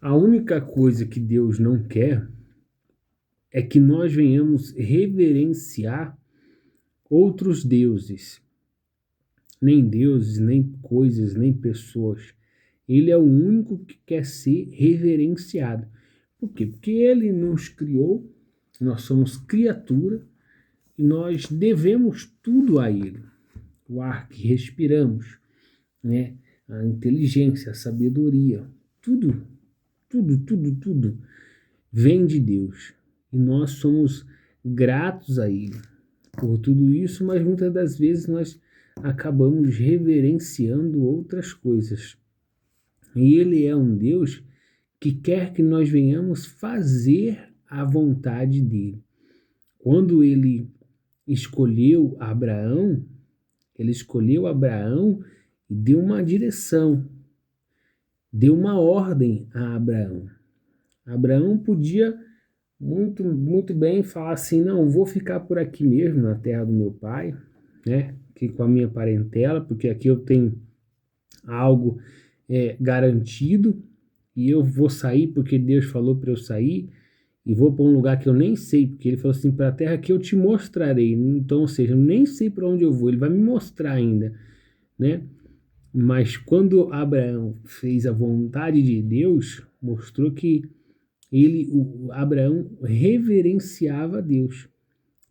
A única coisa que Deus não quer é que nós venhamos reverenciar outros deuses, nem deuses, nem coisas, nem pessoas. Ele é o único que quer ser reverenciado. Por quê? Porque ele nos criou, nós somos criatura e nós devemos tudo a ele. O ar que respiramos, né? A inteligência, a sabedoria, tudo vem de Deus. E nós somos gratos a ele por tudo isso, mas muitas das vezes nós acabamos reverenciando outras coisas. E ele é um Deus que quer que nós venhamos fazer a vontade dele. Quando ele escolheu Abraão e deu uma direção, deu uma ordem a Abraão. Abraão podia muito bem falar assim, não, vou ficar por aqui mesmo, na terra do meu pai, né, aqui com a minha parentela, porque aqui eu tenho algo garantido, e eu vou sair porque Deus falou para eu sair, e vou para um lugar que eu nem sei, porque ele falou assim, para a terra que eu te mostrarei. Então, ou seja, eu nem sei para onde eu vou, ele vai me mostrar ainda, né? Mas quando Abraão fez a vontade de Deus, mostrou que Abraão reverenciava a Deus.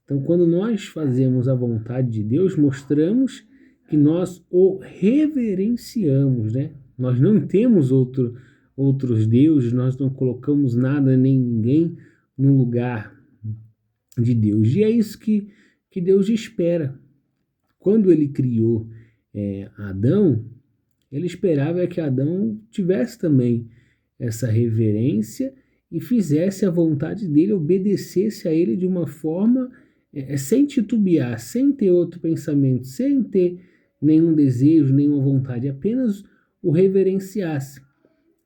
Então, quando nós fazemos a vontade de Deus, mostramos que nós o reverenciamos, né? Nós não temos outros deuses, nós não colocamos nada nem ninguém no lugar de Deus. E é isso que Deus espera. Quando ele criou Adão, ele esperava que Adão tivesse também essa reverência e fizesse a vontade dele, obedecesse a ele de uma forma sem titubear, sem ter outro pensamento, sem ter nenhum desejo, nenhuma vontade, apenas o reverenciasse.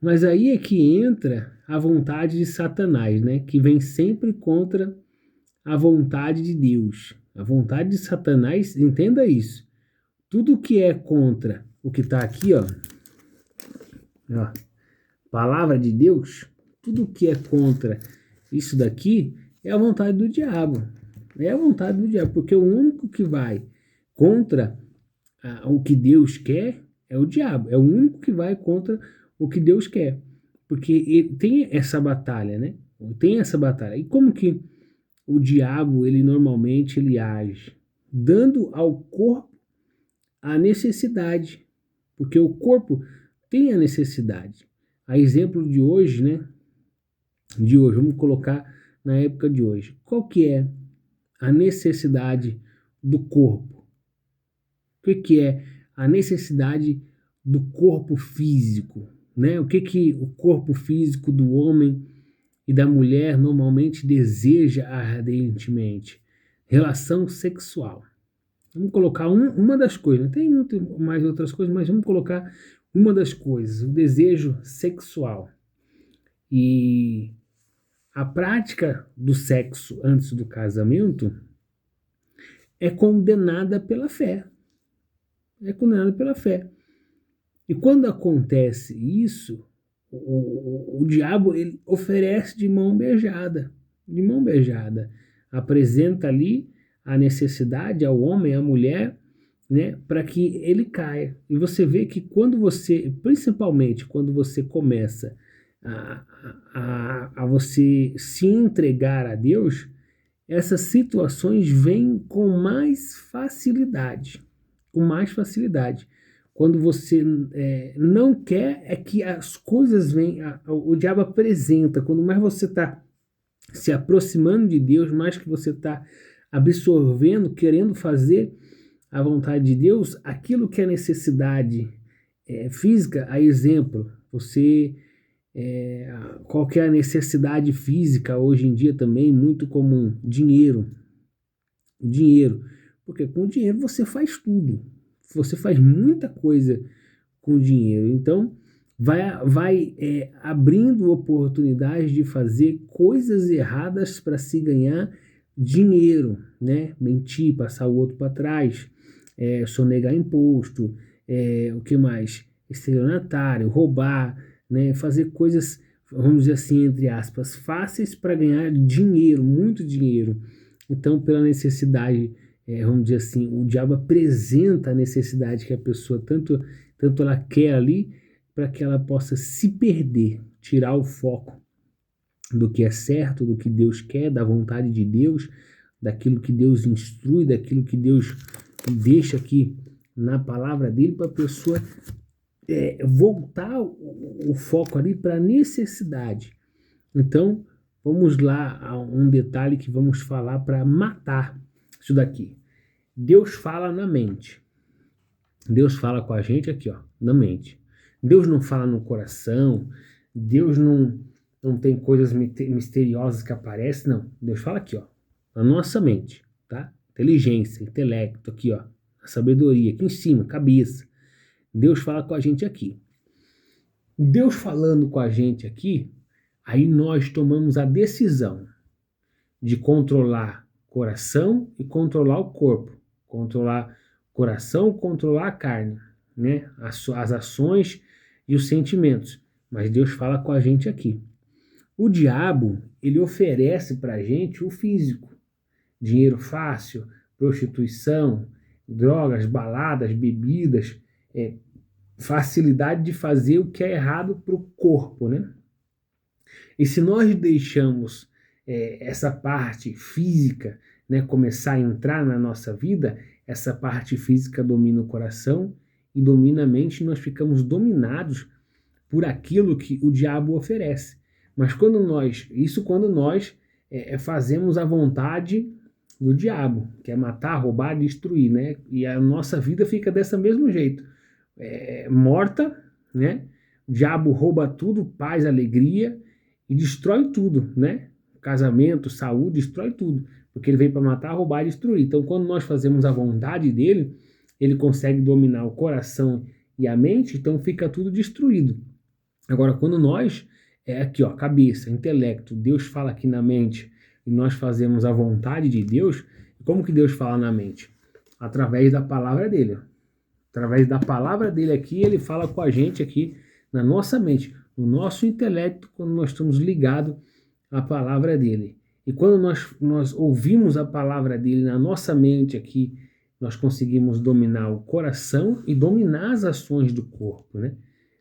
Mas aí é que entra a vontade de Satanás, né? Que vem sempre contra a vontade de Deus. A vontade de Satanás, entenda isso. Tudo que é contra o que está aqui, ó, palavra de Deus, tudo que é contra isso daqui é a vontade do diabo. É a vontade do diabo, porque o único que vai contra o que Deus quer é o diabo. É o único que vai contra o que Deus quer. Porque ele tem essa batalha, né? Tem essa batalha. E como que o diabo, ele normalmente ele age? Dando ao corpo a necessidade. Porque o corpo tem a necessidade. A exemplo de hoje, né? De hoje, vamos colocar na época de hoje. Qual que é a necessidade do corpo? O que é a necessidade do corpo físico, né? O que o corpo físico do homem e da mulher normalmente deseja ardentemente? Relação sexual. Vamos colocar uma das coisas, tem muito mais outras coisas, mas vamos colocar uma das coisas, o desejo sexual. E a prática do sexo antes do casamento é condenada pela fé. É condenada pela fé. E quando acontece isso, o diabo ele oferece de mão beijada. De mão beijada. Apresenta ali a necessidade ao homem, à mulher, né, para que ele caia. E você vê que quando você, principalmente quando você começa a você se entregar a Deus, essas situações vêm com mais facilidade. Com mais facilidade. Quando você não quer, é que as coisas vêm, o diabo apresenta. Quando mais você está se aproximando de Deus, mais que você está absorvendo, querendo fazer a vontade de Deus, aquilo que é necessidade física, a exemplo, você qual que é a necessidade física hoje em dia também, muito comum, dinheiro. O dinheiro, porque com o dinheiro você faz tudo, você faz muita coisa com dinheiro, então vai abrindo oportunidades de fazer coisas erradas para se ganhar dinheiro, né? Mentir, passar o outro para trás, sonegar imposto, o que mais? Estelionatário, roubar, né? Fazer coisas vamos dizer assim, entre aspas, fáceis para ganhar dinheiro, muito dinheiro. Então, pela necessidade, vamos dizer assim, o diabo apresenta a necessidade que a pessoa tanto ela quer ali, para que ela possa se perder, tirar o foco do que é certo, do que Deus quer, da vontade de Deus, daquilo que Deus instrui, daquilo que Deus deixa aqui na palavra dele, para a pessoa voltar o foco ali para a necessidade. Então, vamos lá a um detalhe que vamos falar para matar isso daqui. Deus fala na mente. Deus fala com a gente aqui, ó, na mente. Deus não fala no coração. Deus não tem coisas misteriosas que aparecem, não. Deus fala aqui, ó, na nossa mente, tá? Inteligência, intelecto, aqui, ó, a sabedoria, aqui em cima, cabeça. Deus fala com a gente aqui. Deus falando com a gente aqui, aí nós tomamos a decisão de controlar o coração e controlar o corpo. Controlar o coração, controlar a carne, né? As ações e os sentimentos. Mas Deus fala com a gente aqui. O diabo, ele oferece para a gente o físico. Dinheiro fácil, prostituição, drogas, baladas, bebidas, facilidade de fazer o que é errado para o corpo, né? E se nós deixamos essa parte física, né, começar a entrar na nossa vida, essa parte física domina o coração e domina a mente, e nós ficamos dominados por aquilo que o diabo oferece. Mas quando nós fazemos a vontade do diabo, que é matar, roubar, destruir, né? E a nossa vida fica desse mesmo jeito, morta, né? O diabo rouba tudo, paz, alegria, e destrói tudo, né? Casamento, saúde, destrói tudo, porque ele veio para matar, roubar e destruir. Então, quando nós fazemos a vontade dele, ele consegue dominar o coração e a mente, então fica tudo destruído. Agora, quando nós, aqui ó, cabeça, intelecto, Deus fala aqui na mente, e nós fazemos a vontade de Deus, como que Deus fala na mente? Através da palavra dele. Através da palavra dele aqui, ele fala com a gente aqui na nossa mente, no nosso intelecto, quando nós estamos ligados à palavra dele. E quando nós ouvimos a palavra dele na nossa mente aqui, nós conseguimos dominar o coração e dominar as ações do corpo, né?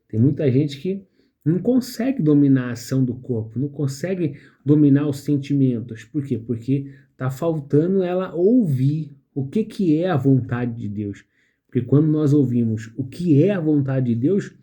Tem muita gente que não consegue dominar a ação do corpo, não consegue dominar os sentimentos. Por quê? Porque está faltando ela ouvir o que é a vontade de Deus. Porque quando nós ouvimos o que é a vontade de Deus,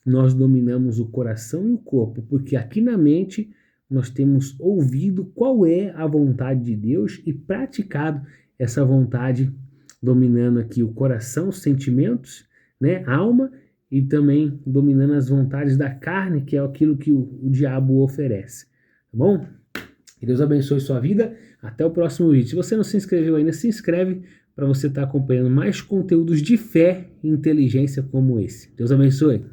nós dominamos o coração e o corpo. Porque aqui na mente nós temos ouvido qual é a vontade de Deus e praticado essa vontade, dominando aqui o coração, os sentimentos, né, a alma, e também dominando as vontades da carne, que é aquilo que o diabo oferece. Tá bom? Que Deus abençoe sua vida. Até o próximo vídeo. Se você não se inscreveu ainda, se inscreve para você estar acompanhando mais conteúdos de fé e inteligência como esse. Deus abençoe.